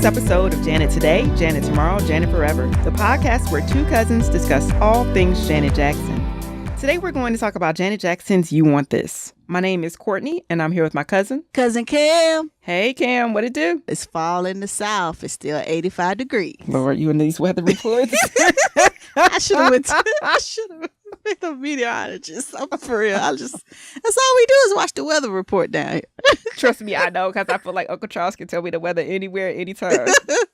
this episode of Janet Today, Janet Tomorrow, Janet Forever, the podcast where two cousins discuss all things Janet Jackson. Today we're going to talk about Janet Jackson's You Want This. My name is Courtney, and I'm here with my cousin. Cousin Kam. Hey, Kam, what it do? It's fall in the South. It's still 85 degrees. Lord, you in these weather reports? I should have went with a meteorologist. I'm for real. That's all we do is watch the weather report down here. Trust me, I know, because I feel like Uncle Charles can tell me the weather anywhere, anytime.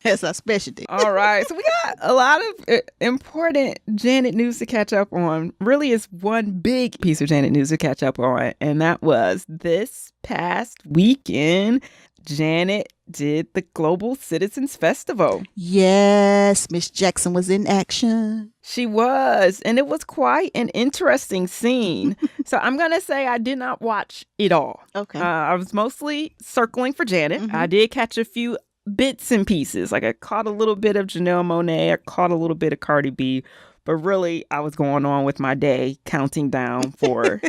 That's our specialty. All right. So we got a lot of important Janet news to catch up on. Really, it's one big piece of Janet news to catch up on. And that was this past weekend, Janet did the Global Citizens Festival. Yes, Miss Jackson was in action. She was, and it was quite an interesting scene. So I'm going to say I did not watch it all. Okay. I was mostly circling for Janet. Mm-hmm. I did catch a few bits and pieces. Like I caught a little bit of Janelle Monáe. I caught a little bit of Cardi B. But really, I was going on with my day, counting down for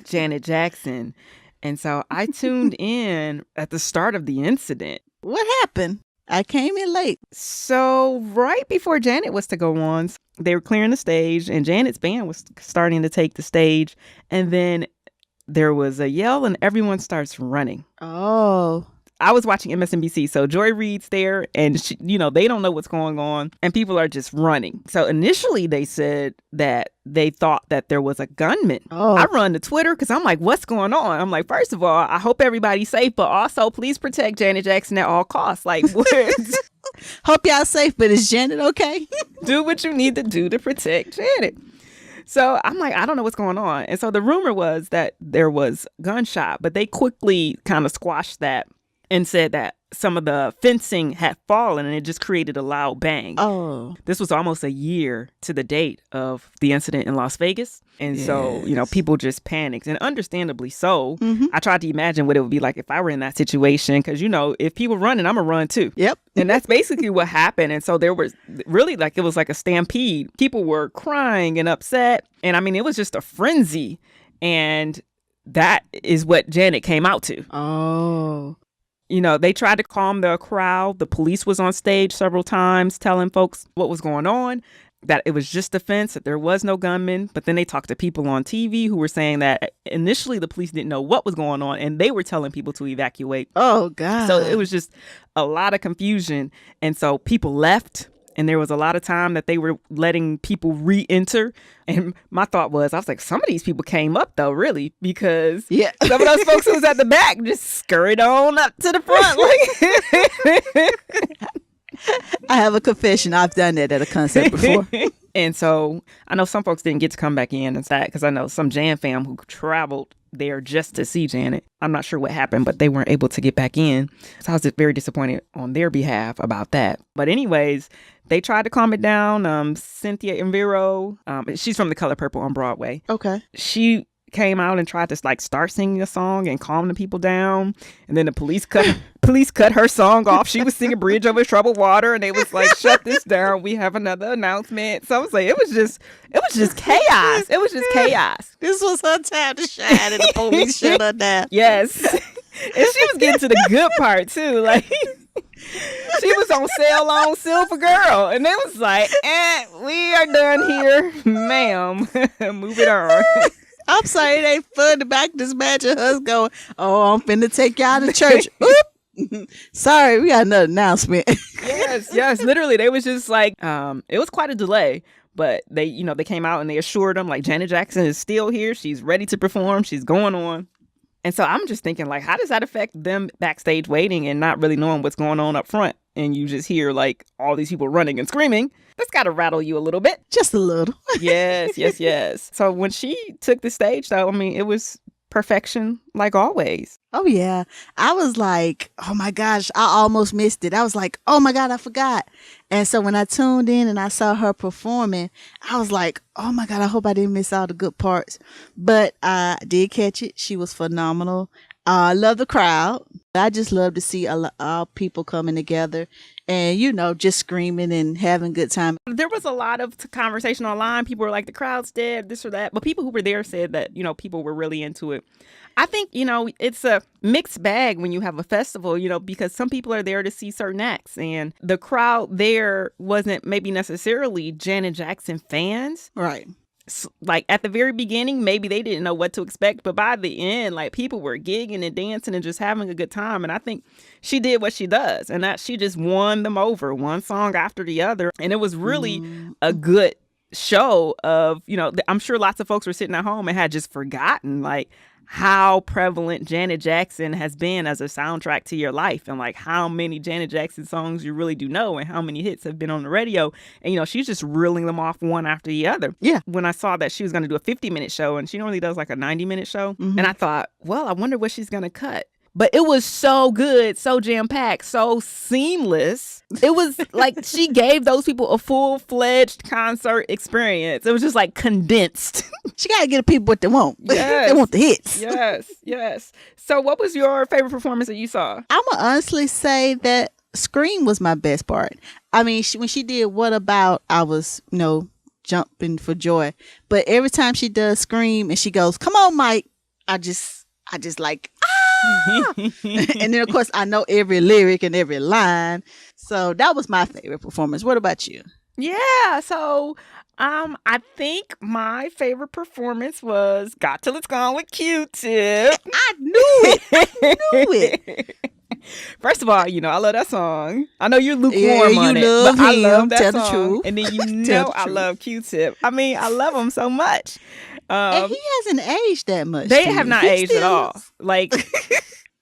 Janet Jackson. And so I tuned in at the start of the incident. What happened? I came in late. So right before Janet was to go on, they were clearing the stage and Janet's band was starting to take the stage. And then there was a yell and everyone starts running. Oh. I was watching MSNBC, so Joy Reid's there, and she, they don't know what's going on, and people are just running. So initially, they said that they thought that there was a gunman. Oh. I run to Twitter because I'm like, what's going on? I'm like, first of all, I hope everybody's safe, but also please protect Janet Jackson at all costs. Like, hope y'all safe, but is Janet okay? Do what you need to do to protect Janet. So I'm like, I don't know what's going on. And so the rumor was that there was gunshot, but they quickly kind of squashed that and said that some of the fencing had fallen and it just created a loud bang. Oh. This was almost a year to the date of the incident in Las Vegas. And so, people just panicked, and understandably so. Mm-hmm. I tried to imagine what it would be like if I were in that situation because, if people running, I'm going to run too. Yep. And that's basically what happened. And so there was really it was like a stampede. People were crying and upset. And I mean, it was just a frenzy. And that is what Janet came out to. Oh. They tried to calm the crowd. The police was on stage several times telling folks what was going on, that it was just a fence, that there was no gunman. But then they talked to people on TV who were saying that initially the police didn't know what was going on and they were telling people to evacuate. Oh, God. So it was just a lot of confusion. And so people left. And there was a lot of time that they were letting people re-enter. And my thought was, I was like, some of these people came up, though, really, because some of those folks who was at the back just scurried on up to the front. I have a confession. I've done that at a concert before. And so I know some folks didn't get to come back in and that because I know some Jan fam who traveled there just to see Janet. I'm not sure what happened, but they weren't able to get back in. So I was very disappointed on their behalf about that. But anyways, they tried to calm it down. Cynthia Invero, she's from The Color Purple on Broadway. Okay. She came out and tried to start singing a song and calm the people down. And then the police cut her song off. She was singing Bridge Over Troubled Water and they was like, shut this down. We have another announcement. So I was like, it was just chaos. It was just chaos. This was her time to shine and the police shut her down. Yes. And she was getting to the good part too. She was on sale on Silver Girl. And they was like, we are done here, ma'am. Move it on. I'm sorry, it ain't fun to back this match of us going, oh, I'm finna take y'all to church. Oop. Sorry, we got another announcement. Yes. Literally, they was just like, it was quite a delay. But they came out and they assured them Janet Jackson is still here. She's ready to perform. She's going on. And so I'm just thinking, how does that affect them backstage waiting and not really knowing what's going on up front? And you just hear all these people running and screaming. That's got to rattle you a little bit. Just a little. Yes. So when she took the stage, though, I mean, it was perfection like always. Oh, yeah. I was like, oh, my gosh, I almost missed it. I was like, oh, my God, I forgot. And so when I tuned in and I saw her performing, I was like, oh, my God, I hope I didn't miss all the good parts. But I did catch it. She was phenomenal. I love the crowd. I just love to see all people coming together and, just screaming and having a good time. There was a lot of conversation online. People were like, the crowd's dead, this or that. But people who were there said that, people were really into it. I think, it's a mixed bag when you have a festival, because some people are there to see certain acts. And the crowd there wasn't maybe necessarily Janet Jackson fans. Right. Like at the very beginning, maybe they didn't know what to expect. But by the end, like people were gigging and dancing and just having a good time. And I think she did what she does, and that she just won them over one song after the other. And it was really a good show of, I'm sure lots of folks were sitting at home and had just forgotten like how prevalent Janet Jackson has been as a soundtrack to your life, and like how many Janet Jackson songs you really do know and how many hits have been on the radio. And, she's just reeling them off one after the other. Yeah. When I saw that she was going to do a 50-minute show, and she normally does like a 90-minute show. And I thought, well, I wonder what she's going to cut. But it was so good, so jam-packed, so seamless. It was like she gave those people a full-fledged concert experience. It was just like condensed. She got to get people what they want. Yes. They want the hits. Yes. So what was your favorite performance that you saw? I'm going to honestly say that Scream was my best part. I mean, when she did What About, I was, jumping for joy. But every time she does Scream and she goes, come on, Mike, I just like, and then of course I know every lyric and every line. So that was my favorite performance. What about you? Yeah, so I think my favorite performance was Got Till It's Gone with Q-Tip. I knew it. First of all, I love that song. I know you're lukewarm on it, but I love that song. Tell the truth. And then I love Q-Tip. I mean, I love him so much. And he hasn't aged that much. They have not aged at all. Like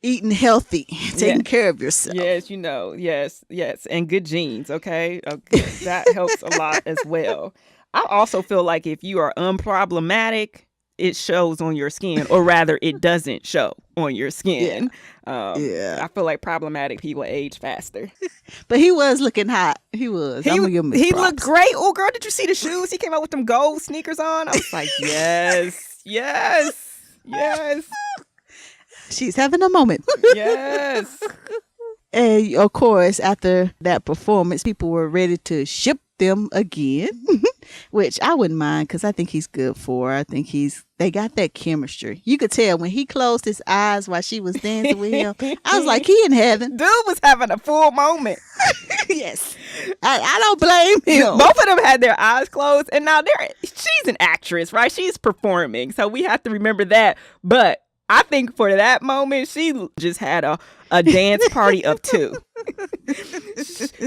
eating healthy, taking care of yourself. Yes, yes, and good genes. Okay, that helps a lot as well. I also feel like if you are unproblematic, it shows on your skin, or rather, it doesn't show on your skin. I feel like problematic people age faster. But he was looking hot. He was. He looked great. Oh, girl, did you see the shoes? He came out with them gold sneakers on. I was like, yes. She's having a moment. Yes. And of course, after that performance, people were ready to ship them again, which I wouldn't mind because I think he's good for her. I think they got that chemistry. You could tell when he closed his eyes while she was dancing with him. I was like, he in heaven. Dude was having a full moment. Yes. I don't blame him. Both of them had their eyes closed, and now she's an actress, right? She's performing, so we have to remember that. But I think for that moment, she just had a dance party of two.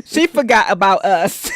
She forgot about us.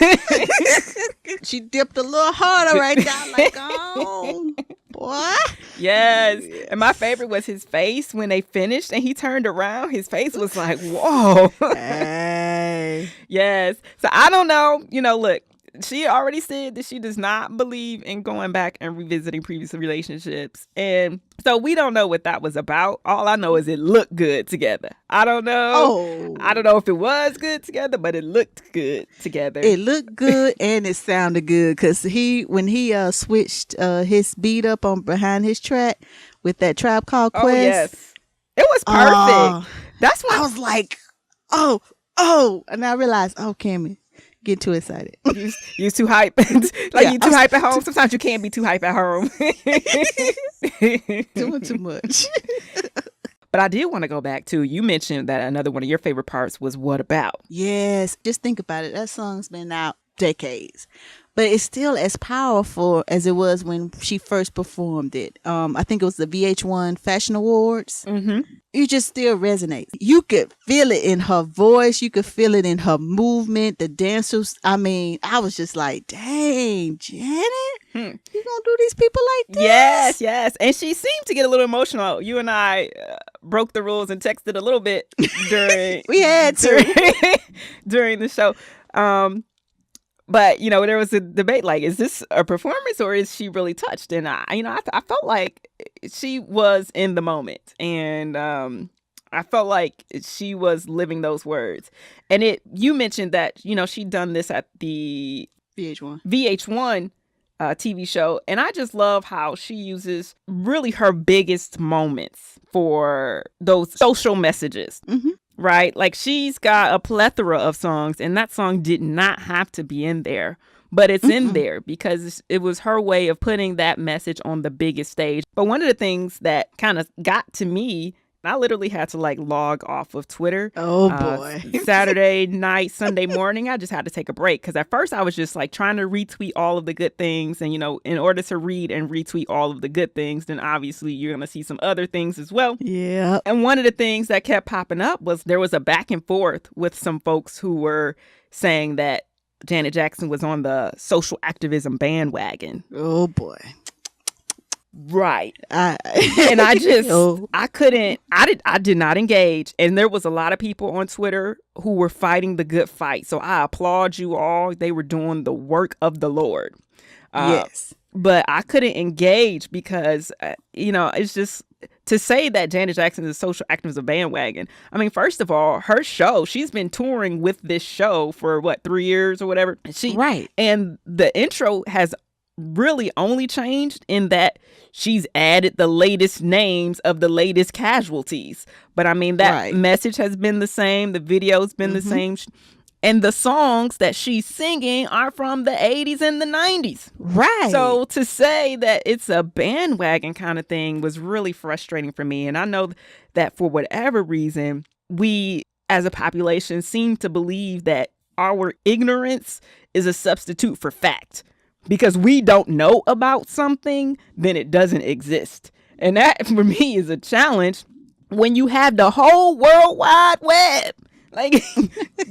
She dipped a little harder right now, like, oh, boy. Yes. And my favorite was his face when they finished and he turned around. His face was like, whoa. Hey. Yes. So I don't know. Look. She already said that she does not believe in going back and revisiting previous relationships. And so we don't know what that was about. All I know is it looked good together. I don't know. I don't know if it was good together, but it looked good together. It looked good and it sounded good because when he switched his beat up on behind his track with that Tribe Called Quest. Oh, yes. It was perfect. That's why I was like, oh. And I realized, Cammy. Get too excited. You're too hype. You too hype at home. Sometimes you can't be too hype at home. Doing too much. But I did want to go back to, you mentioned that another one of your favorite parts was What About? Yes. Just think about it. That song's been out decades. But it's still as powerful as it was when she first performed it. I think it was the VH1 Fashion Awards. Mm-hmm. It just still resonates. You could feel it in her voice. You could feel it in her movement, the dancers. I mean, I was just like, dang, Janet, you gonna do these people like this? Yes. And she seemed to get a little emotional. You and I broke the rules and texted a little bit during we had to during the show. But, there was a debate, like, is this a performance or is she really touched? And I felt like she was in the moment, and I felt like she was living those words. And you mentioned that, she'd done this at the VH1 TV show. And I just love how she uses really her biggest moments for those social messages. Mm-hmm. right? Like she's got a plethora of songs, and that song did not have to be in there. But it's in there because it was her way of putting that message on the biggest stage. But one of the things that kind of got to me, I literally had to like log off of Twitter. Oh, boy. Saturday night, Sunday morning, I just had to take a break. Because at first I was just like trying to retweet all of the good things. And, you know, in order to read and retweet all of the good things, then obviously you're going to see some other things as well. Yeah. And one of the things that kept popping up was there was a back and forth with some folks who were saying that Janet Jackson was on the social activism bandwagon. Oh, boy. Right. And I just, I did not engage. And there was a lot of people on Twitter who were fighting the good fight. So I applaud you all. They were doing the work of the Lord. Yes. But I couldn't engage because, you know, it's just to say that Janet Jackson is a social activism bandwagon. I mean, first of all, her show, she's been touring with this show for 3 years or whatever. Right. And the intro has really only changed in that she's added the latest names of the latest casualties. But I mean, that message has been the same. The video's been the same. And the songs that she's singing are from the 80s and the 90s. Right. So to say that it's a bandwagon kind of thing was really frustrating for me. And I know that for whatever reason, we as a population seem to believe that our ignorance is a substitute for fact. Because we don't know about something, then it doesn't exist. And that for me is a challenge when you have the whole World Wide Web. Like,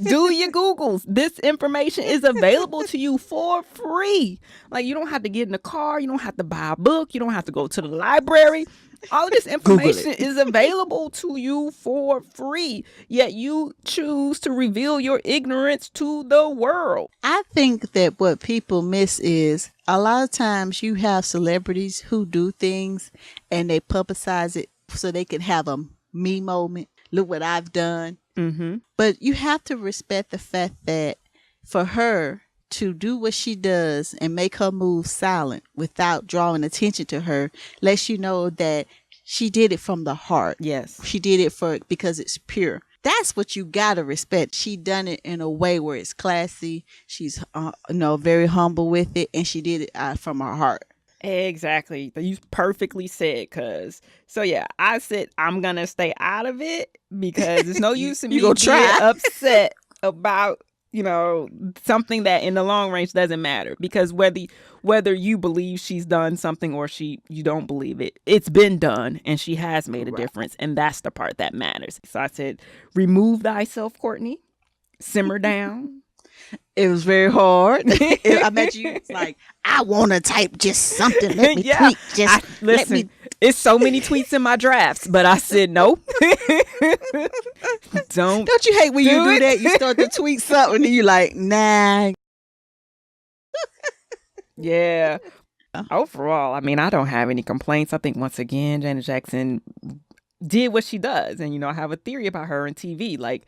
do your Googles. This information is available to you for free. Like, you don't have to get in the car. You don't have to buy a book. You don't have to go to the library. All of this information is available to you for free. Yet you choose to reveal your ignorance to the world. I think that what people miss is a lot of times you have celebrities who do things and they publicize it so they can have a me moment. Look what I've done. Mm-hmm. But you have to respect the fact that for her to do what she does and make her move silent without drawing attention to her lets you know that she did it from the heart. Yes. She did it because it's pure. That's what you gotta respect. She done it in a way where it's classy. She's very humble with it, and she did it from her heart. Exactly. You perfectly said, I said I'm gonna stay out of it because there's no use in me being upset about, you know, something that in the long range doesn't matter. Because whether you believe she's done something or you don't believe it, it's been done and she has made a difference, and that's the part that matters. So I said, remove thyself, Courtney. Simmer down. It was very hard. I bet you it's like, I want to type just something. Let me tweet. It's so many tweets in my drafts, but I said no. Don't you hate when you do that? You start to tweet something and you're like, nah. Yeah. Overall, I mean, I don't have any complaints. I think once again, Janet Jackson did what she does. And, you know, I have a theory about her on TV. Like,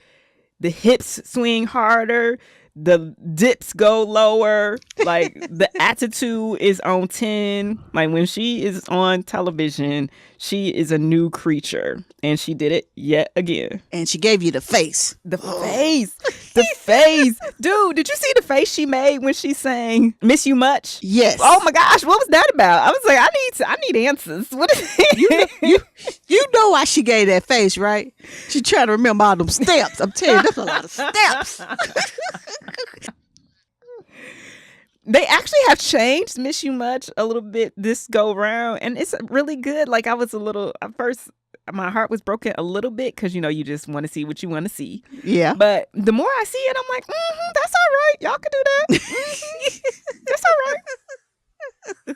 the hips swing harder, the dips go lower, like the attitude is on 10. Like when she is on television, she is a new creature, and she did it yet again. And she gave you the face. The face. Dude, did you see the face she made when she sang Miss You Much? Yes. Oh my gosh, what was that about? I was like, I need answers. What is it? You know why she gave that face, right? She trying to remember all them steps. I'm telling you, that's a lot of steps. They actually have changed Miss You Much a little bit this go round, and it's really good. Like, I was a little, at first, my heart was broken a little bit because, you know, you just want to see what you want to see. Yeah. But the more I see it, I'm like, that's all right. Y'all can do that. That's all right.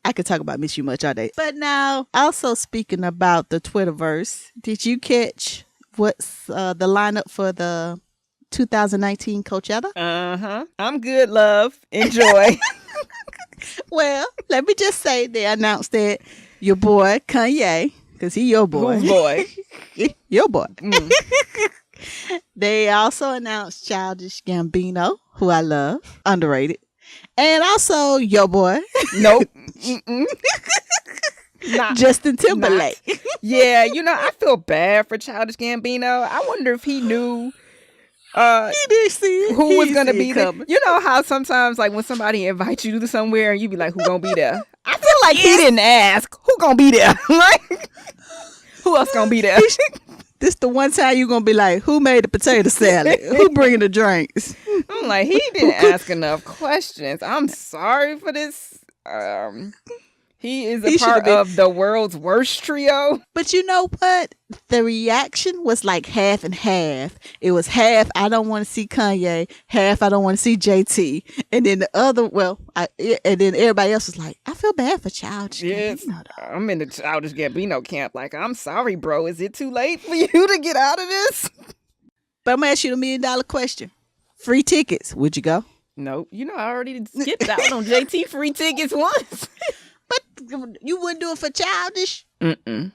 I could talk about Miss You Much all day. But now, also speaking about the Twitterverse, did you catch what's the lineup for the 2019 Coachella? I'm good, love. Enjoy. Well, let me just say they announced that your boy Kanye, because he your boy. Who's boy? Your boy. They also announced Childish Gambino, who I love, underrated. And also your boy. Nope. Justin Timberlake. Yeah, I feel bad for Childish Gambino. I wonder if he knew He didn't see it. who He was didn't gonna see be it there. coming. You know how sometimes, like, when somebody invites you to somewhere and you be like, who gonna be there? I feel like he didn't ask who gonna be there. Like, who else gonna be there? This the one time you gonna be like, who made the potato salad? Who bringing the drinks? I'm like, he didn't ask enough questions. I'm sorry for this. He is a part of the world's worst trio. But you know what? The reaction was like half and half. It was half, I don't want to see Kanye, half, I don't want to see JT. And then the other, and then everybody else was like, I feel bad for Childish Gambino, though. I'm in the Childish Gambino camp. Like, I'm sorry, bro. Is it too late for you to get out of this? But I'm going to ask you the $1 million question. Free tickets. Would you go? Nope. I already skipped out on JT free tickets once. But you wouldn't do it for Childish? Mm-mm.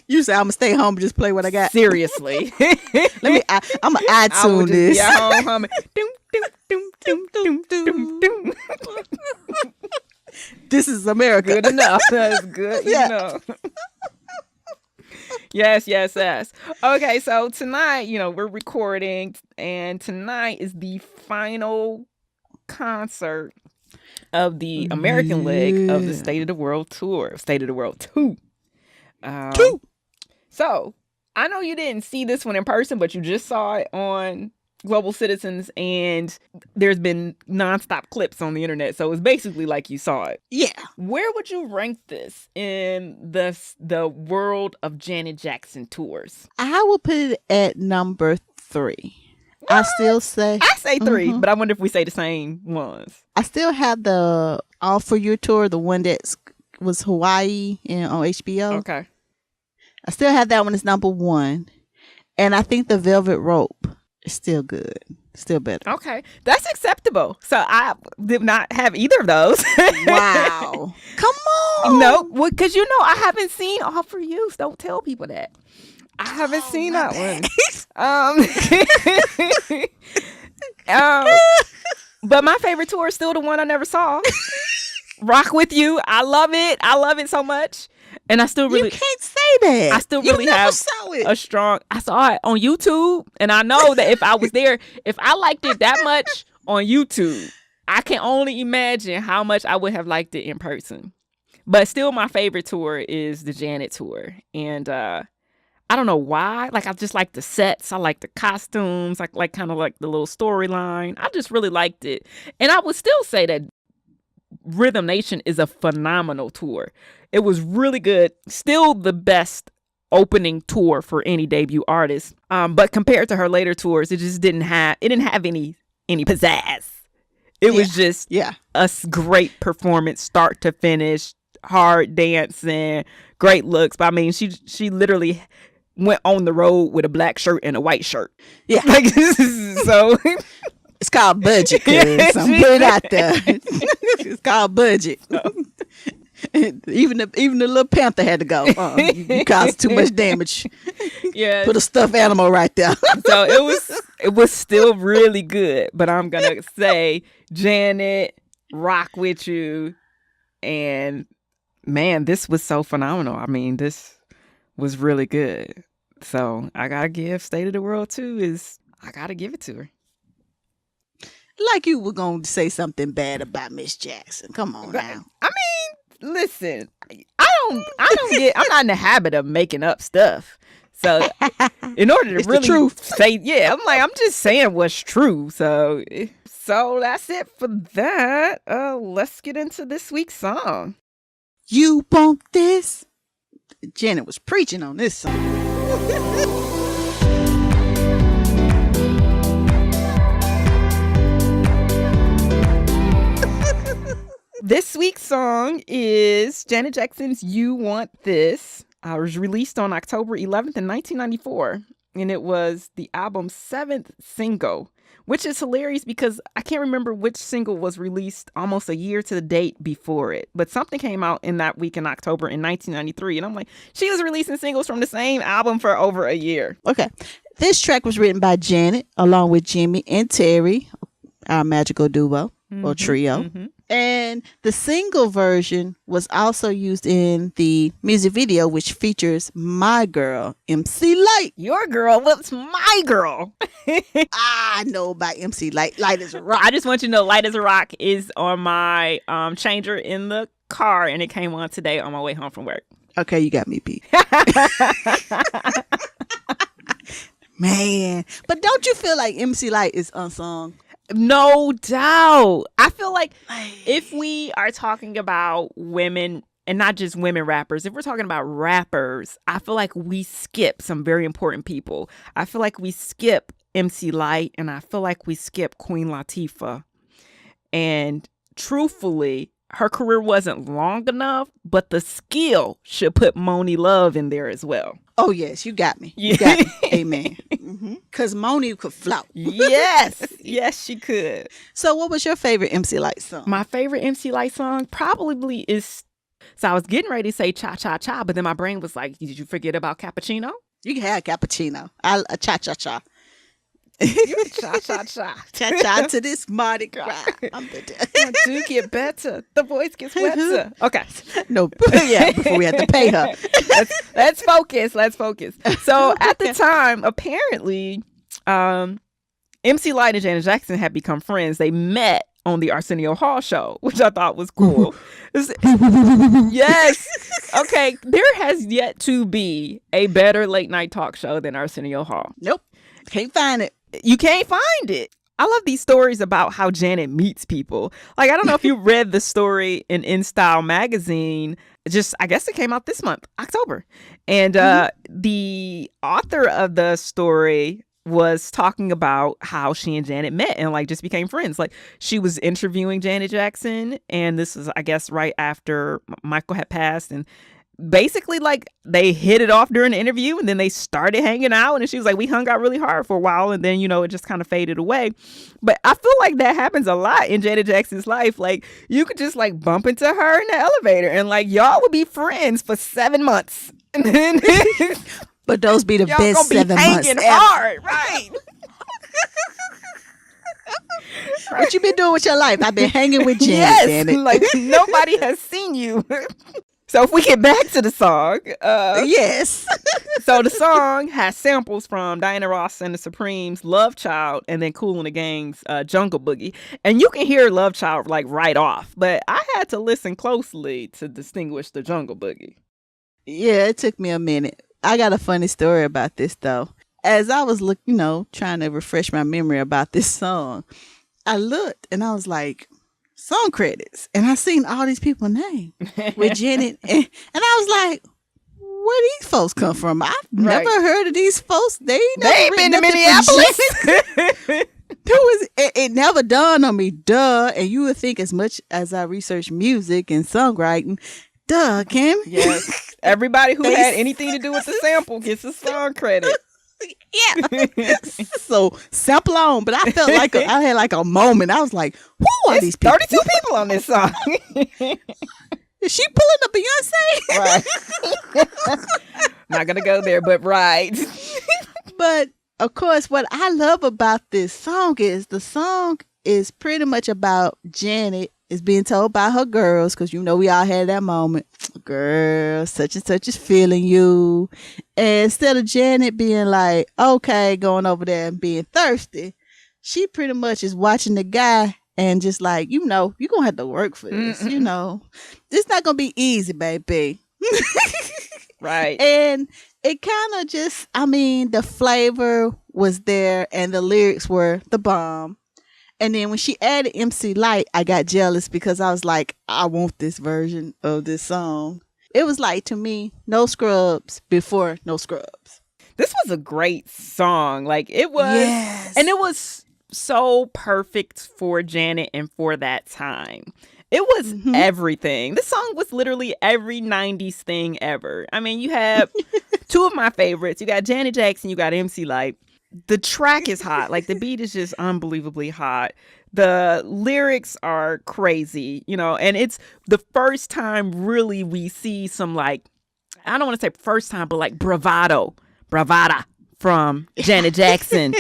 You say, I'm going to stay home and just play what I got. Seriously. I'm going to iTunes this. Yeah, home humming. Doom, doom, doom, doom, doom, doom, doom. This is America. Good enough. That's good enough. Yes. Okay, so tonight, we're recording, and tonight is the final concert of the American leg of the State of the World Tour. State of the World 2. 2. So, I know you didn't see this one in person, but you just saw it on Global Citizens, and there's been nonstop clips on the internet, so it's basically like you saw it. Yeah. Where would you rank this in the world of Janet Jackson tours? I will put it at number 3. I still say... I say 3, but I wonder if we say the same ones. I still have the All For You tour, the one that was Hawaii and on HBO. Okay. I still have that one as number 1. And I think the Velvet Rope is still good. Still better. Okay. That's acceptable. So I did not have either of those. Wow. Come on. No, because I haven't seen All For You. Don't tell people that. I haven't seen that one. But my favorite tour is still the one I never saw. Rock With You. I love it. I love it so much. And I still really... You can't say that. I still really have a strong... I saw it on YouTube. And I know that if I was there, if I liked it that much on YouTube, I can only imagine how much I would have liked it in person. But still, my favorite tour is the Janet tour. And I don't know why. Like, I just like the sets. I like the costumes. I like kind of like the little storyline. I just really liked it. And I would still say that Rhythm Nation is a phenomenal tour. It was really good. Still the best opening tour for any debut artist. But compared to her later tours, it just didn't have any pizzazz. It was just a great performance, start to finish, hard dancing, great looks. But I mean, she literally went on the road with a black shirt and a white shirt. Yeah. Like, so it's called budget, cuz. I'm putting it out there. It's called budget. Even the little panther had to go. You caused too much damage. Yeah. Put a stuffed animal right there. So it was still really good. But I'm gonna say Janet, Rock With You, and man, this was so phenomenal. I mean, this was really good. So I gotta give State of the World 2 I gotta give it to her. Like you were going to say something bad about Miss Jackson. Come on now. I mean, listen, I'm not in the habit of making up stuff. So in order to really say, I'm just saying what's true. So that's it for that. Let's get into this week's song. You want this? Janet was preaching on this song. This week's song is Janet Jackson's You Want This. It was released on October 11th in 1994, and it was the album's 7th single, which is hilarious because I can't remember which single was released almost a year to the date before it, but something came out in that week in October in 1993, and I'm like, she was releasing singles from the same album for over a year. Okay. This track was written by Janet along with Jimmy and Terry, our magical duo or trio. And the single version was also used in the music video, which features my girl, MC Light. Your girl whoops my girl. I know about MC Light. Light as a rock. I just want you to know Light as a Rock is on my changer in the car, and it came on today on my way home from work. Okay, you got me beat. Man. But don't you feel like MC Light is unsung? No doubt. I feel like if we are talking about women, and not just women rappers, if we're talking about rappers, I feel like we skip some very important people. I feel like we skip MC Light, and I feel like we skip Queen Latifah. And truthfully, her career wasn't long enough, but the skill should put Moni Love in there as well. Oh, yes, you got me. You got me. Amen. Because Moni could flout. Yes. Yes, she could. So what was your favorite MC Light song? My favorite MC Light song probably is... So I was getting ready to say Cha Cha Cha, but then my brain was like, did you forget about Cappuccino? You can have Cappuccino. Cha Cha Cha. You cha cha cha. Cha cha to this Mardi Gras. I do get better. The voice gets wetter. Okay. No, yeah, before we had to pay her. Let's focus. Let's focus. So at the time, apparently, MC Light and Janet Jackson had become friends. They met on the Arsenio Hall show, which I thought was cool. Yes. Okay. There has yet to be a better late night talk show than Arsenio Hall. Nope. Can't find it. You can't find it. I love these stories about how Janet meets people. Like, I don't know if you read the story in InStyle magazine. I guess it came out this month, October. And the author of the story was talking about how she and Janet met and like just became friends. Like, she was interviewing Janet Jackson, and this is, I guess, right after Michael had passed, and basically like they hit it off during the interview, and then they started hanging out, and she was like, we hung out really hard for a while, and then, you know, it just kind of faded away. But I feel like that happens a lot in Janet Jackson's life. Like, you could just like bump into her in the elevator, and like y'all would be friends for 7 months. And then but those be the y'all best gonna be 7 months hanging ever. hard, right? What you been doing with your life? I've been hanging with Janet. Yes, damn it. like nobody has seen you. So if we get back to the song, yes. so the song has samples from Diana Ross and the Supremes' Love Child, and then Kool and the Gang's Jungle Boogie. And you can hear Love Child like right off, but I had to listen closely to distinguish the Jungle Boogie. Yeah, it took me a minute. I got a funny story about this though. As I was trying to refresh my memory about this song, I looked and I was like, song credits, and I seen all these people's names with Janet, and I was like, where these folks come from? I've never heard of these folks. They ain't been to Minneapolis. It never dawned on me, duh. And you would think, as much as I research music and songwriting, duh, Kim. Yes, everybody who had anything to do with the sample gets a song credit. Yeah. So sample on, but I felt like I had like a moment. I was like, who are these people? 32 people on this song. Is she pulling a Beyonce? Right. Not gonna go there, but right. But of course, what I love about this song is the song is pretty much about Janet is being told by her girls, because we all had that moment. Girl, such and such is feeling you. And instead of Janet being like, okay, going over there and being thirsty, she pretty much is watching the guy and just like, you're going to have to work for this. It's not going to be easy, baby. Right. And it kind of just, the flavor was there and the lyrics were the bomb. And then when she added MC Light, I got jealous because I was like, I want this version of this song. It was like, to me, No Scrubs before No Scrubs. This was a great song. Like, it was. Yes. And it was so perfect for Janet and for that time. It was everything. This song was literally every 90s thing ever. I mean, you have two of my favorites. You got Janet Jackson, you got MC Light. The track is hot. Like, the beat is just unbelievably hot. The lyrics are crazy, and it's the first time really we see some, like, I don't want to say first time, but like bravada from Janet Jackson.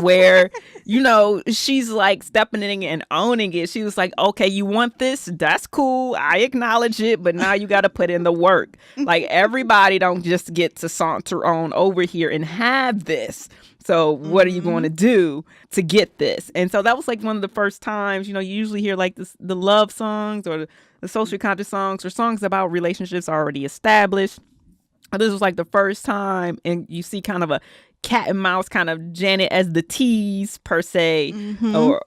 where, you know, she's like stepping in and owning it. She was like, okay, you want this? That's cool. I acknowledge it, but now you got to put in the work. Like, everybody don't just get to saunter on over here and have this. So what are you going to do to get this? And so that was like one of the first times, you know, you usually hear like this, the love songs or the social conscious songs or songs about relationships already established. This was like the first time, and you see kind of a cat and mouse, kind of Janet as the tease per se, or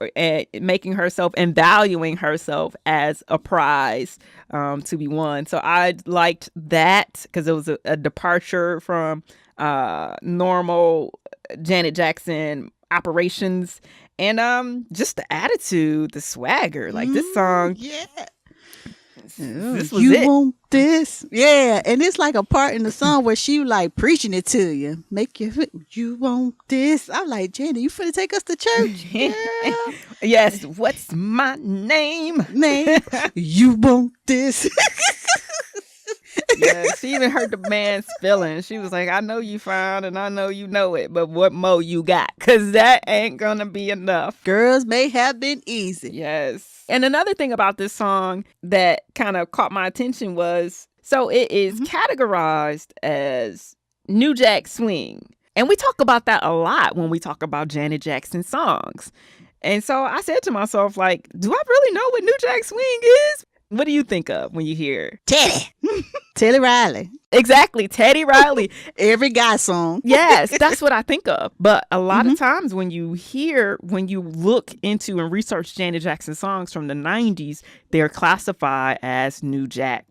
making herself and valuing herself as a prize to be won. So I liked that because it was a departure from normal Janet Jackson operations, and just the attitude, the swagger. Like, this song, this was you it. Want this? Yeah, and it's like a part in the song where she like preaching it to you. Make you want this? I'm like, Janet, you finna take us to church? Girl. Yes. What's my name? You want this? Yeah, she even hurt the man's feelings. She was like, I know you fine and I know you know it, but what more you got? Because that ain't gonna be enough. Girls may have been easy. Yes. And another thing about this song that kind of caught my attention was, so it is categorized as New Jack Swing. And we talk about that a lot when we talk about Janet Jackson songs. And so I said to myself, like, do I really know what New Jack Swing is? What do you think of when you hear Teddy Riley? Exactly, Teddy Riley. Every guy song. Yes, that's what I think of. But a lot of times when you look into and research Janet Jackson songs from the 90s, they're classified as New Jack.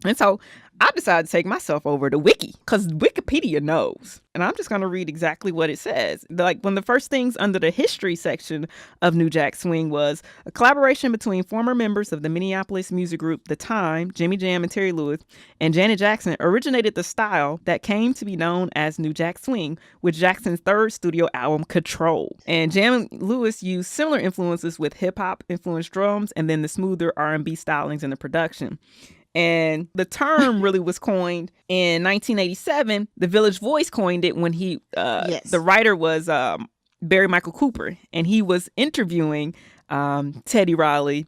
And so I decided to take myself over to Wiki, because Wikipedia knows. And I'm just going to read exactly what it says. Like, one of the first things under the history section of New Jack Swing was a collaboration between former members of the Minneapolis music group The Time, Jimmy Jam and Terry Lewis, and Janet Jackson originated the style that came to be known as New Jack Swing with Jackson's third studio album, Control. And Jam and Lewis used similar influences with hip-hop influenced drums and then the smoother R&B stylings in the production. And the term really was coined in 1987. The Village Voice coined it when the writer was Barry Michael Cooper, and he was interviewing Teddy Riley.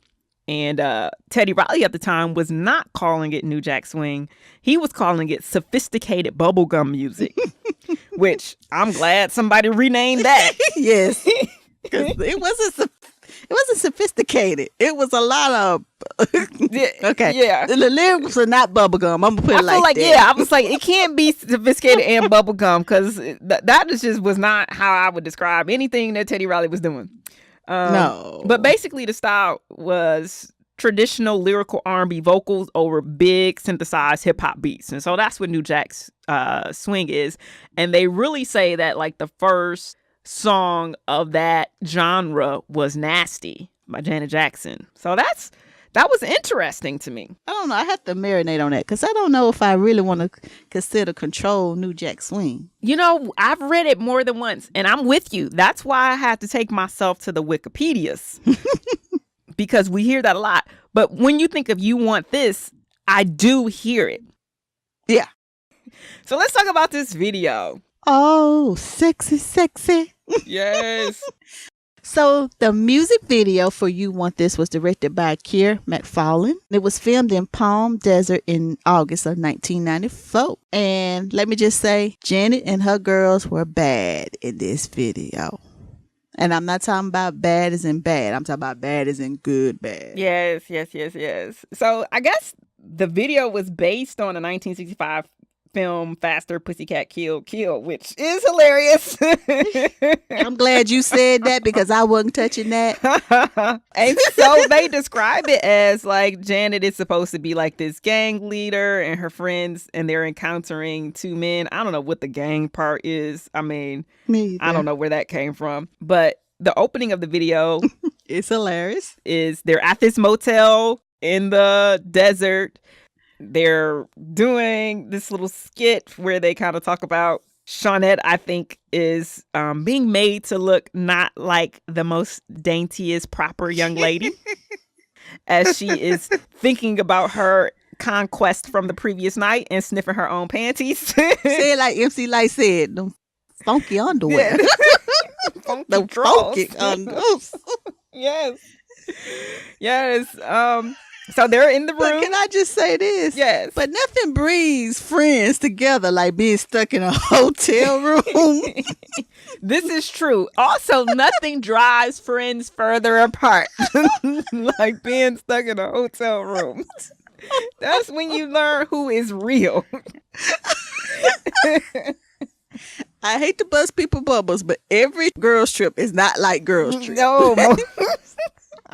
And Teddy Riley at the time was not calling it New Jack Swing. He was calling it sophisticated bubblegum music, which I'm glad somebody renamed that. Yes. It wasn't sophisticated. It was a lot of okay. Yeah. The lyrics are not bubblegum. I'm gonna put it like that. Yeah, I was like, it can't be sophisticated and bubblegum, because that just was not how I would describe anything that Teddy Riley was doing. No. But basically the style was traditional lyrical R&B vocals over big synthesized hip hop beats. And so that's what New Jack's swing is. And they really say that like the first song of that genre was Nasty by Janet Jackson. So that was interesting to me. I don't know. I have to marinate on that, because I don't know if I really want to consider Control New Jack Swing. You know, I've read it more than once, and I'm with you. That's why I had to take myself to the Wikipedias, because we hear that a lot. But when you think of You Want This, I do hear it. Yeah. So let's talk about this video. Oh, sexy, sexy. Yes. So the music video for You Want This was directed by Keir McFarlane. It was filmed in Palm Desert in August of 1994. And let me just say, Janet and her girls were bad in this video. And I'm not talking about bad as in bad. I'm talking about bad as in good bad. Yes. So I guess the video was based on a 1965 film Faster Pussycat Kill, which is hilarious. I'm glad you said that, because I wasn't touching that. And so they describe it as like Janet is supposed to be like this gang leader and her friends, and they're encountering two men. I don't know what the gang part is. I mean, I don't know where that came from. But the opening of the video it's hilarious. Is they're at this motel in the desert. They're doing this little skit where they kind of talk about Shawnette, I think, is being made to look not like the most daintiest, proper young lady as she is thinking about her conquest from the previous night and sniffing her own panties. Say it like MC Light said, them funky underwear. Funky The draws. funky condoms. Yes. Yes. So they're in the room. But can I just say this? Yes. But nothing brings friends together like being stuck in a hotel room. This is true. Also, nothing drives friends further apart like being stuck in a hotel room. That's when you learn who is real. I hate to bust people bubbles, but every girls trip is not like girls trip. No.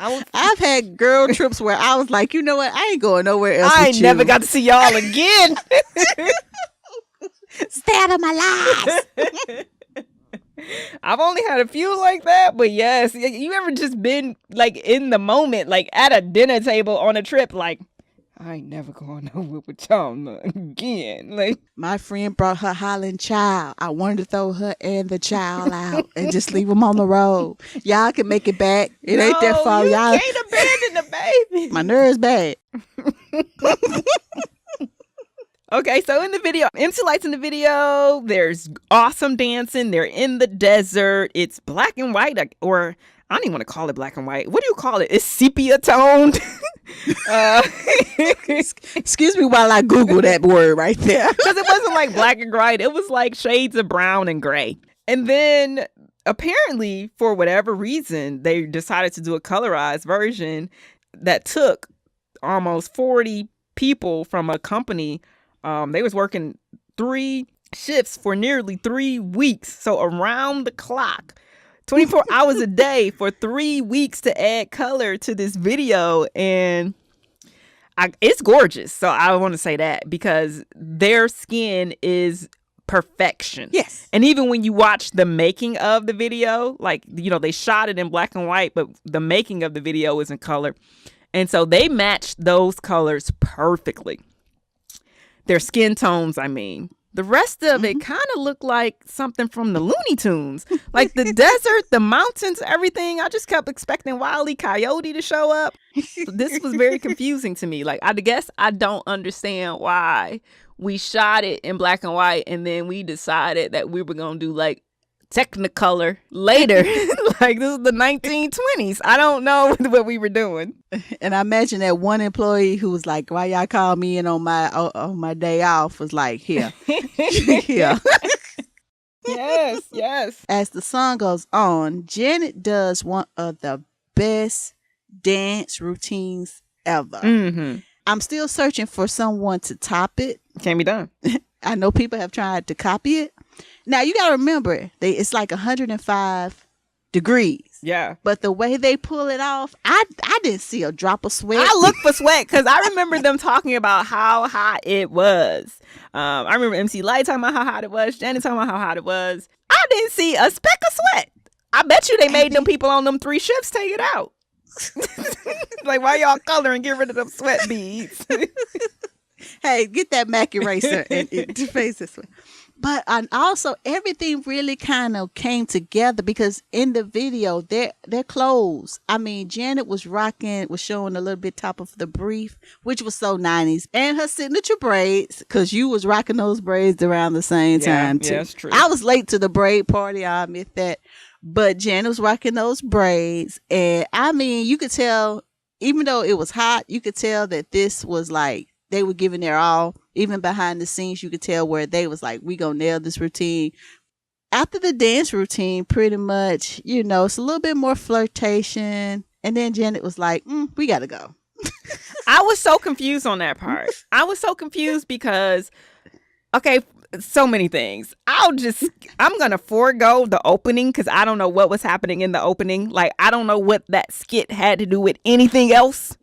I've had girl trips where I was like, you know what? I ain't going nowhere else. I with ain't you. never got to see y'all again. Stay out of my lives. I've only had a few like that, but yes, you ever just been like in the moment, like at a dinner table on a trip, like I ain't never going nowhere with y'all again. Like my friend brought her Highland child. I wanted to throw her and the child out and just leave them on the road. Y'all can make it back. It ain't that far. You Y'all can't abandon the baby. My nerves bad. Okay, so in the video, MC Lyte's in the video. There's awesome dancing. They're in the desert. It's black and white, or I don't even want to call it black and white. What do you call it? It's sepia toned. Excuse me while I Google that word right there. Because it wasn't like black and white. It was like shades of brown and gray. And then apparently, for whatever reason, they decided to do a colorized version that took almost 40 people from a company. They was working 3 shifts for nearly 3 weeks. So around the clock, 24 hours a day for 3 weeks to add color to this video. And it's gorgeous. So I want to say that because their skin is perfection. Yes. And even when you watch the making of the video, like, you know, they shot it in black and white, but the making of the video is in color. And so they matched those colors perfectly. Their skin tones, I mean. The rest of it kind of looked like something from the Looney Tunes. Like the desert, the mountains, everything. I just kept expecting Wile E. Coyote to show up. So this was very confusing to me. Like, I guess I don't understand why we shot it in black and white and then we decided that we were going to do like Technicolor later. Like this is the 1920s. I don't know what we were doing. And I imagine that one employee who was like, "Why y'all call me in on my day off?" was like, "Here, here." Yes. As the song goes on, Janet does one of the best dance routines ever. Mm-hmm. I'm still searching for someone to top it. Can't be done. I know people have tried to copy it. Now you gotta remember, it's like 105 degrees. Yeah. But the way they pull it off, I didn't see a drop of sweat. I looked for sweat because I remember them talking about how hot it was. I remember MC Lyte talking about how hot it was. Janet talking about how hot it was. I didn't see a speck of sweat. I bet you they made them people on them 3 shifts take it out. Like, why y'all color and get rid of them sweat beads? Hey, get that MAC eraser and face this way. But also, everything really kind of came together because in the video, their clothes. I mean, Janet was showing a little bit top of the brief, which was so 90s. And her signature braids, because you was rocking those braids around the same time, too. Yeah, that's true. I was late to the braid party, I admit that. But Janet was rocking those braids. And, I mean, you could tell, even though it was hot, you could tell that this was like, they were giving their all. Even behind the scenes, you could tell where they was like, we gonna nail this routine. After the dance routine, pretty much, you know, it's a little bit more flirtation. And then Janet was like, we gotta go. I was so confused on that part. I was so confused because, okay, so many things. I'm going to forego the opening because I don't know what was happening in the opening. Like, I don't know what that skit had to do with anything else.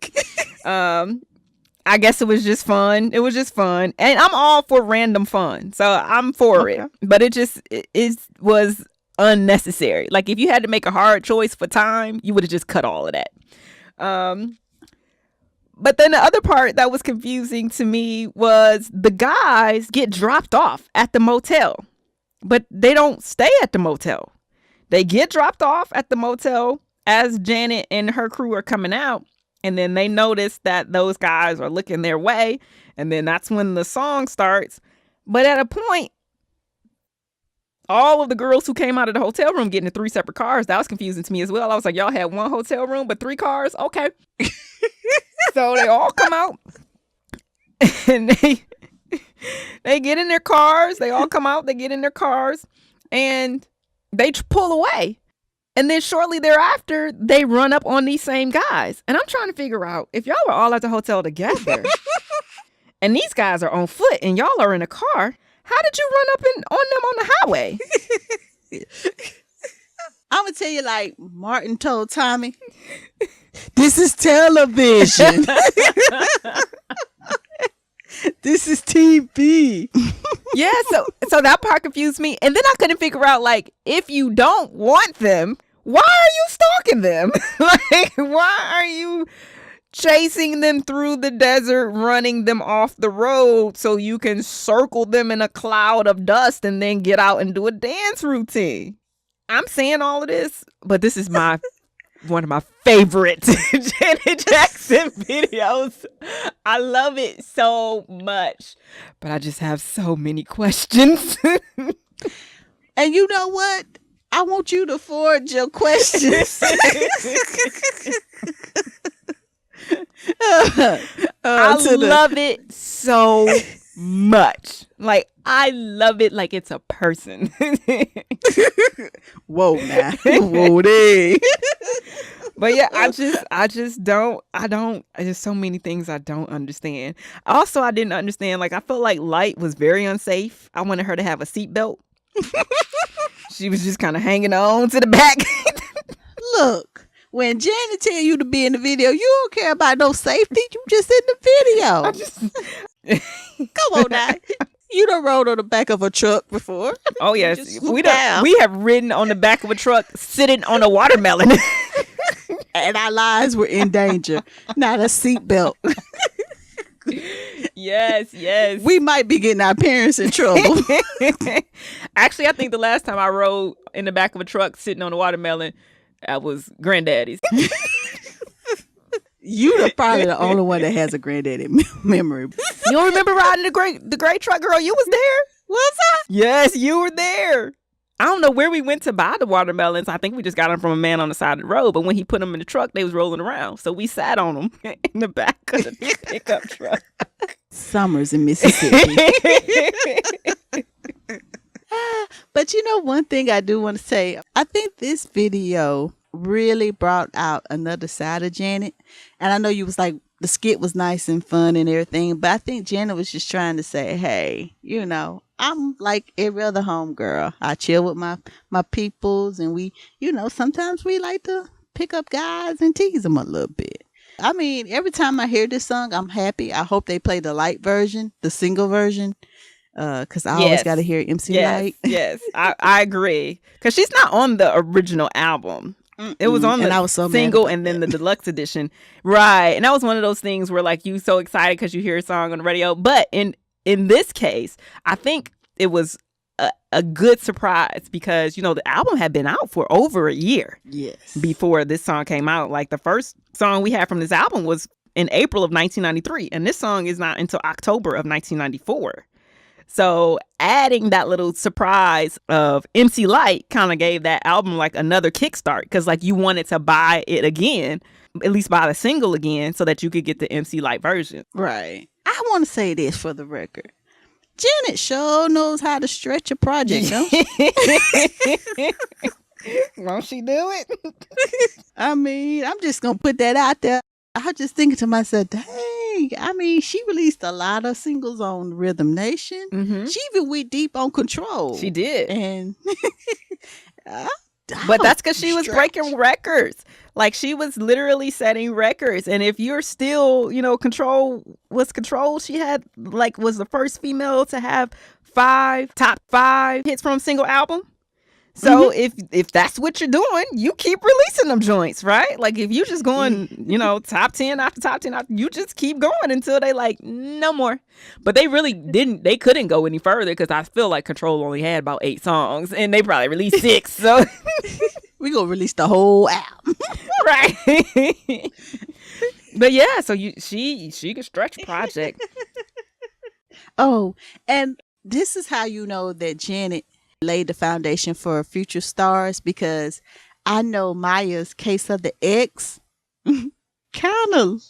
I guess it was just fun. It was just fun. And I'm all for random fun. So I'm for it. But it was unnecessary. Like, if you had to make a hard choice for time, you would have just cut all of that. But then the other part that was confusing to me was the guys get dropped off at the motel, but they don't stay at the motel. They get dropped off at the motel as Janet and her crew are coming out. And then they notice that those guys are looking their way. And then that's when the song starts. But at a point, all of the girls who came out of the hotel room getting in 3 separate cars. That was confusing to me as well. I was like, y'all had 1 hotel room, but 3 cars? Okay. So they all come out and they get in their cars. They all come out, they get in their cars, and they pull away. And then shortly thereafter, they run up on these same guys. And I'm trying to figure out, if y'all were all at the hotel together and these guys are on foot and y'all are in a car, how did you run up on them on the highway? I'm going to tell you like Martin told Tommy, this is television. This is TV. Yeah, so that part confused me. And then I couldn't figure out, like, if you don't want them, why are you stalking them? Like, why are you chasing them through the desert, running them off the road so you can circle them in a cloud of dust and then get out and do a dance routine? I'm saying all of this, but this is one of my favorite Janet Jackson videos. I love it so much, but I just have so many questions. And you know what? I want you to forward your questions. I love it so much. Like, I love it like it's a person. Whoa, now. Whoa, day. But yeah, I just don't, there's so many things I don't understand. Also, I didn't understand, like, I felt like Light was very unsafe. I wanted her to have a seatbelt. She was just kind of hanging on to the back. Look, when Janet tell you to be in the video, you don't care about no safety. You just in the video. Come on now. You done rode on the back of a truck before. Oh yes, we have ridden on the back of a truck sitting on a watermelon. And our lives were in danger. Not a seatbelt. Yes. We might be getting our parents in trouble. Actually, I think the last time I rode in the back of a truck sitting on a watermelon, I was granddaddy's. You're probably the only one that has a granddaddy memory. You don't remember riding the gray truck, girl? You was there. Was I? Yes, you were there. I don't know where we went to buy the watermelons. I think we just got them from a man on the side of the road. But when he put them in the truck, they was rolling around. So we sat on them in the back of the pickup truck. Summers in Mississippi. But you know, one thing I do want to say, I think this video really brought out another side of Janet. And I know you was like, the skit was nice and fun and everything, but I think Janet was just trying to say, hey, you know, I'm like every other homegirl. I chill with my peoples, and we, you know, sometimes we like to pick up guys and tease them a little bit. I mean, every time I hear this song, I'm happy. I hope they play the Light version, the single version. Because I always got to hear MC Light. Yes, I agree. Because she's not on the original album. It was on the single and then the deluxe edition. Right. And that was one of those things where, like, you so excited because you hear a song on the radio. But in this case, I think it was a good surprise because, you know, the album had been out for over a year. Yes. Before this song came out. Like, the first song we had from this album was in April of 1993. And this song is not until October of 1994. So adding that little surprise of MC Light kind of gave that album like another kickstart because, like, you wanted to buy it again, at least buy the single again so that you could get the MC Light version. Right. I want to say this for the record. Janet sure knows how to stretch a project, don't she? Won't she do it? I mean, I'm just going to put that out there. I was just thinking to myself, dang, I mean, she released a lot of singles on Rhythm Nation. Mm-hmm. She even went deep on Control. She did. And but that's because she was breaking records. Like, she was literally setting records. And if you're still, you know, Control. She had, like, was the first female to have top 5 hits from a single album. So if that's what you're doing, you keep releasing them joints, right? Like, if you just going, you know, top 10 after top 10, you just keep going until they like, no more. But they really they couldn't go any further because I feel like Control only had about 8 songs and they probably released 6. So we gonna release the whole album. Right. But yeah, so she can stretch a project. Oh, and this is how you know that Janet laid the foundation for future stars, because I know Maya's Case of the X kind of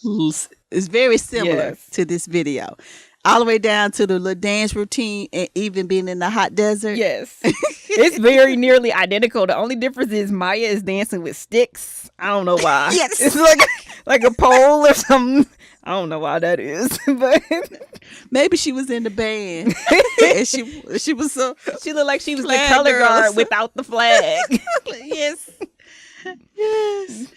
is very similar Yes. to this video. All the way down to the little dance routine and even being in the hot desert. Yes. It's very nearly identical. The only difference is Maya is dancing with sticks. I don't know why. Yes. It's like a pole or something. I don't know why that is. But Maybe she was in the band. And she was so she looked like she was the Flag color girls. guard without the flag. yes. Yes.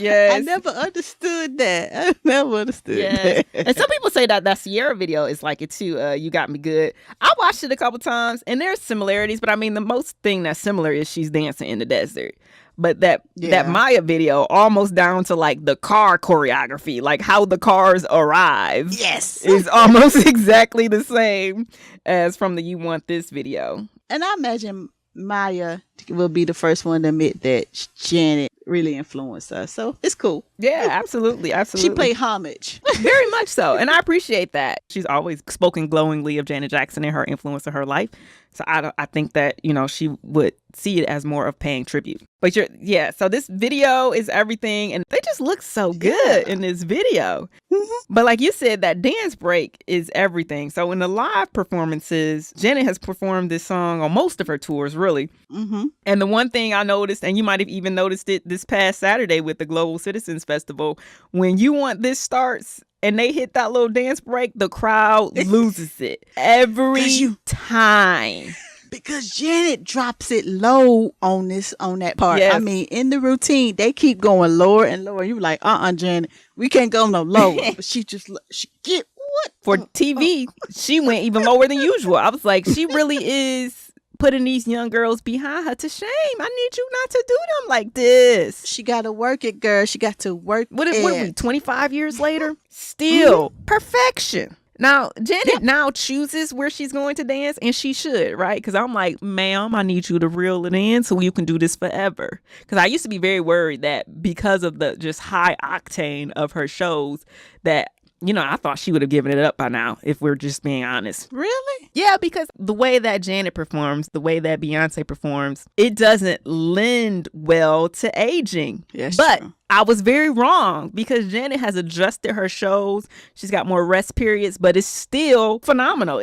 Yes. I never understood that. I never understood Yes. that. And some people say that Sierra video is like it too. You Got Me Good. I watched it a couple times and there's similarities, but I mean the most thing that's similar is she's dancing in the desert. But that Maya video, almost down to like the car choreography, like how the cars arrive, Yes. is almost exactly the same as from the You Want This video. And I imagine Maya will be the first one to admit that Janet really influenced her. So it's cool. Yeah, absolutely. Absolutely. She played homage. Very much so. And I appreciate that. She's always spoken glowingly of Janet Jackson and her influence in her life. So I think that, she would see it as more of paying tribute. But so this video is everything. And they just look so good in this video. Mm-hmm. But like you said, that dance break is everything. So in the live performances, Janet has performed this song on most of her tours, really. Mm-hmm. And the one thing I noticed, and you might have even noticed it this past Saturday with the Global Citizens Festival, when You Want This starts and they hit that little dance break, the crowd loses it every time. Because Janet drops it low on that part. Yes. I mean, in the routine, they keep going lower and lower. You like, Janet, we can't go no lower. But she get what? For TV, she went even lower than usual. I was like, she really is putting these young girls behind her to shame. I need you not to do them like this. She got to work it, girl. She got to work What it. are we, 25 years later? Still perfection. Now, Janet now chooses where she's going to dance, and she should, right? Because I'm like, ma'am, I need you to reel it in so you can do this forever. Because I used to be very worried that because of the just high octane of her shows that, I thought she would have given it up by now, if we're just being honest. Really? Yeah, because the way that Janet performs, the way that Beyonce performs, it doesn't lend well to aging. Yes, but true. I was very wrong because Janet has adjusted her shows. She's got more rest periods, but it's still phenomenal.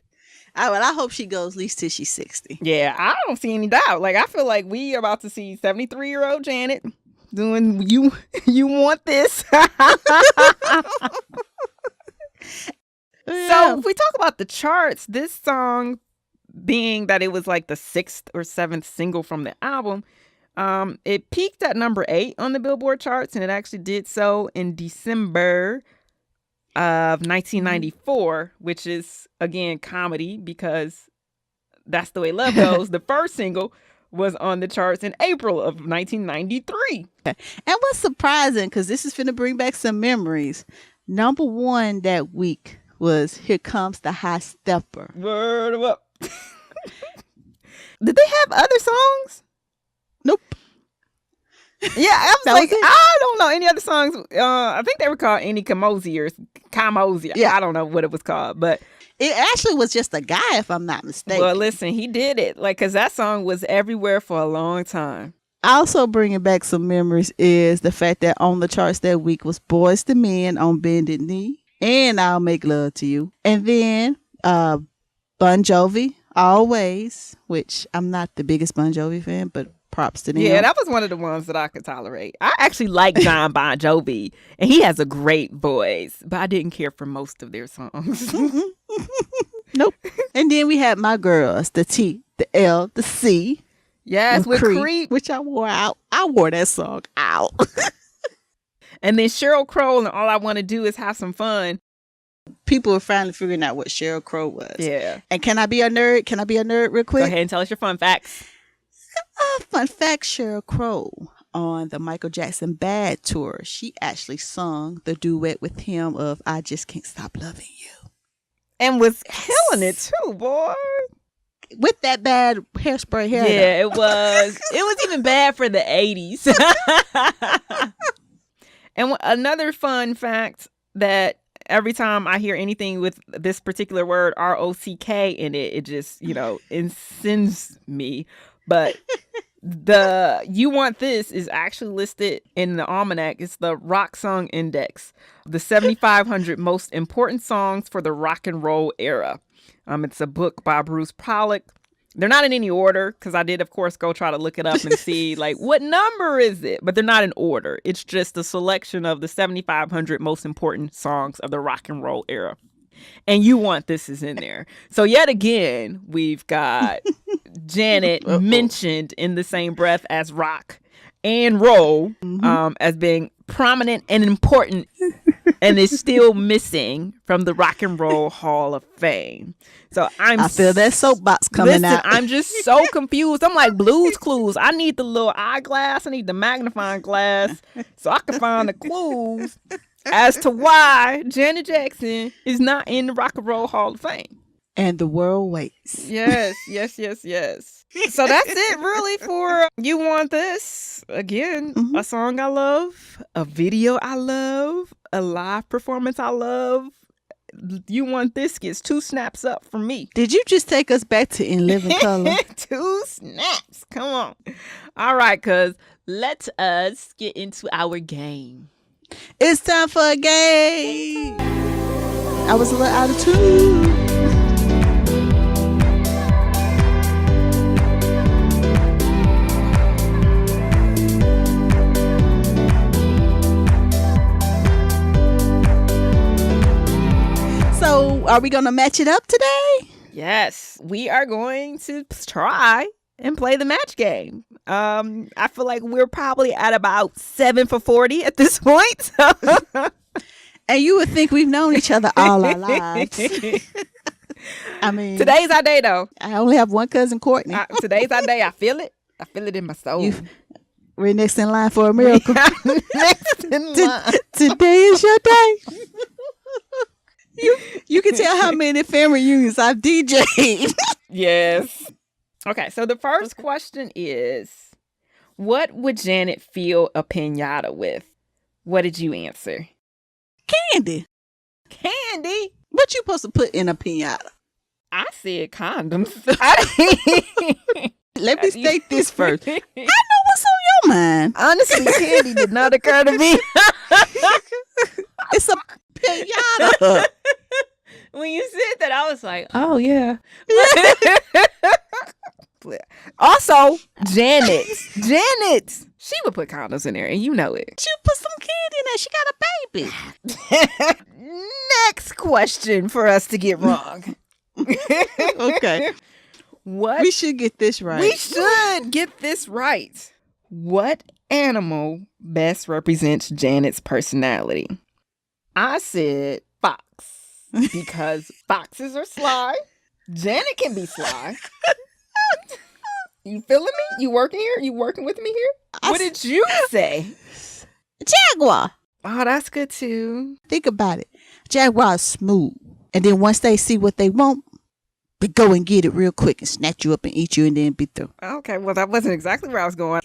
I hope she goes at least till she's 60. Yeah, I don't see any doubt. Like, I feel like we are about to see 73-year-old Janet doing You Want This. So if we talk about the charts, this song being that it was like the 6th or 7th single from the album, it peaked at number 8 on the Billboard charts, and it actually did so in December of 1994, which is, again, comedy because that's the way love goes. The first single was on the charts in April of 1993. And what's surprising, because this is finna bring back some memories, number 1 that week was Here Comes the High Stepper. Word up. Did they have other songs? Nope. Yeah, I was That like, was it? I don't know any other songs. I think they were called Any Kamosi or Kamosi. Yeah. I don't know what it was called, but It actually was just a guy, if I'm not mistaken. well, listen, he did it. Like, cause that song was everywhere for a long time. Also bringing back some memories is the fact that on the charts that week was Boys to Men on Bended Knee and I'll Make Love to You. And then Bon Jovi, Always, which I'm not the biggest Bon Jovi fan, but props to them. Yeah, that was one of the ones that I could tolerate. I actually like John Bon Jovi, and he has a great voice, but I didn't care for most of their songs. Nope. And then we had My Girls, the T, the L, the C. Yes, with Creep. Which I wore out. I wore that song out. And then Sheryl Crow and All I Want to Do Is Have Some Fun. People were finally figuring out what Sheryl Crow was. Yeah. And can I be a nerd? Can I be a nerd real quick? Go ahead and tell us your fun facts. Fun fact, Sheryl Crow on the Michael Jackson Bad tour, she actually sung the duet with him of I Just Can't Stop Loving You. And was killing it too, boy. With that bad hairspray hair. Yeah, it was. It was even bad for the 80s. And another fun fact that every time I hear anything with this particular word ROCK in it, it just, incends me. But the You Want This is actually listed in the almanac. It's the Rock Song Index, the 7,500 most important songs for the rock and roll era. It's a book by Bruce Pollock. They're not in any order because I did, of course, go try to look it up and see like what number is it, but they're not in order. It's just a selection of the 7,500 most important songs of the rock and roll era. And You Want This is in there. So yet again, we've got Janet mentioned in the same breath as rock and roll as being prominent and important, and is still missing from the Rock and Roll Hall of Fame. So I feel that soapbox coming out. I'm just so confused. I'm like Blue's Clues. I need the little eyeglass. I need the magnifying glass so I can find the clues as to why Janet Jackson is not in the Rock and Roll Hall of Fame. And the world waits. Yes. So that's it really for You Want This. Again, a song I love, a video I love, a live performance I love. You Want This gets 2 snaps up from me. Did you just take us back to In Living Color? 2 snaps. Come on. All right, cuz let us get into our game. It's time for a game. I was a little out of tune. So, are we going to match it up today? Yes, we are going to try and play the match game. I feel like we're probably at about 7 for 40 at this point. And you would think we've known each other all our lives. I mean, today's our day, though. I only have one cousin, Courtney. Today's our day. I feel it. I feel it in my soul. We're next in line for a miracle. Next in line. Today is your day. You can tell how many family reunions I've DJ'd. Yes. Okay, so the first question is, what would Janet fill a piñata with? What did you answer? Candy. Candy? What you supposed to put in a piñata? I said condoms. Let me state this first. I know what's on your mind. Honestly, candy did not occur to me. It's a piñata. When you said that, I was like, oh, yeah. Also, Janet, she would put condoms in there, and you know it. She put some candy in there. She got a baby. Next question for us to get wrong. Okay. What? We should get this right. We should get this right. What animal best represents Janet's personality? I said fox because foxes are sly. Janet can be sly. You feeling me? You working here? You working with me here? What did you say? Jaguar. Oh, that's good too. Think about it. Jaguar is smooth. And then once they see what they want, they go and get it real quick and snatch you up and eat you and then be through. Okay, well, that wasn't exactly where I was going.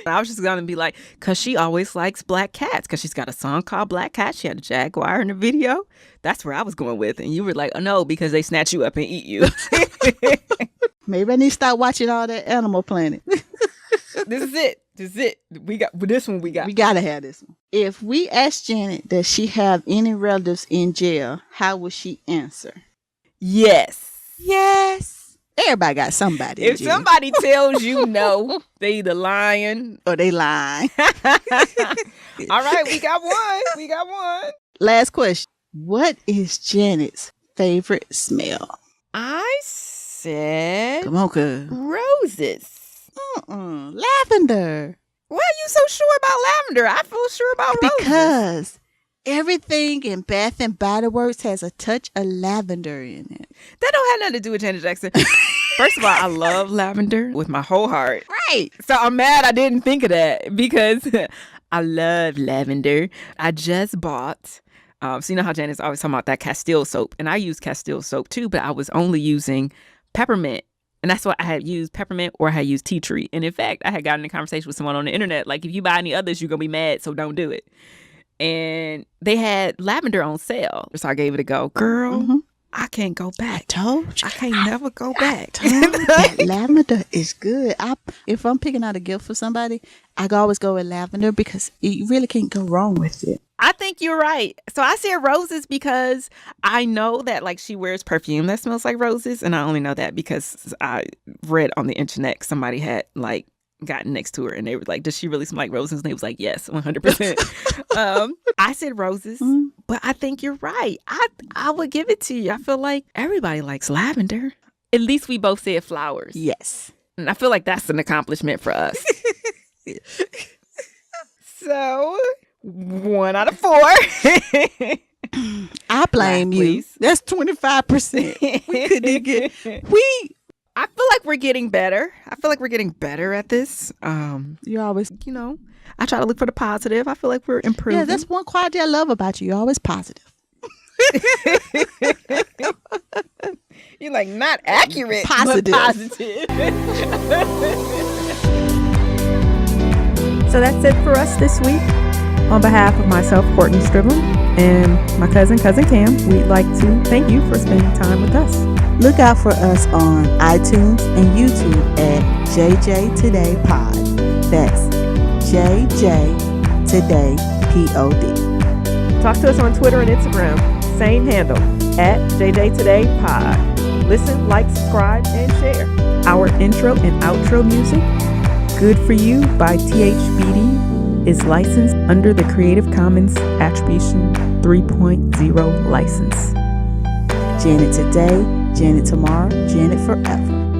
I was just going to be like, because she always likes black cats, because she's got a song called Black Cat. She had a jaguar in the video. That's where I was going with. And you were like, oh, no, because they snatch you up and eat you. Maybe I need to start watching all that Animal Planet. This is it. We got this one. We got to have this one. If we ask Janet, does she have any relatives in jail, how would she answer? Yes. Everybody got somebody. If somebody tells you no, they either lying or they lying. All right, we got one. Last question. What is Janet's favorite smell? I said, come on, cuz. Roses. Lavender. Why are you so sure about lavender? I feel sure about roses. Because everything in Bath and Body Works has a touch of lavender in it. That don't have nothing to do with Janet Jackson. First of all, I love lavender with my whole heart. Right. So I'm mad I didn't think of that because I love lavender. I just bought, so you know how Janet's always talking about that Castile soap. And I use Castile soap too, but I was only using peppermint. And that's what I had used, peppermint, or I had used tea tree. And in fact, I had gotten in a conversation with someone on the internet, like, if you buy any others, you're going to be mad, so don't do it. and they had lavender on sale. So I gave it a go. Girl, I can't go back. Told you. I can't never go back. That lavender is good. If I'm picking out a gift for somebody, I can always go with lavender because you really can't go wrong with it. I think you're right. So I said roses because I know that like she wears perfume that smells like roses, and I only know that because I read on the internet somebody had like gotten next to her and they were like, does she really smell like roses? And they was like, yes, 100%. I said roses, but I think you're right. I would give it to you. I feel like everybody likes lavender. At least we both said flowers. Yes. And I feel like that's an accomplishment for us. So 1 out of 4. I blame you. Please. That's 25%. We couldn't get. I feel like we're getting better. I feel like we're getting better at this. You always, I try to look for the positive. I feel like we're improving. Yeah, that's one quality I love about you. You're always positive. You're like not accurate, positive. But positive. So that's it for us this week. On behalf of myself, Courtney Striblin, and my cousin Kam, we'd like to thank you for spending time with us. Look out for us on iTunes and YouTube at JJ Today Pod. That's JJ Today POD. Talk to us on Twitter and Instagram. Same handle, at JJ Today Pod. Listen, like, subscribe, and share. Our intro and outro music, Good For You by THBD, is licensed under the Creative Commons Attribution 3.0 license. Janet today, Janet tomorrow, Janet forever.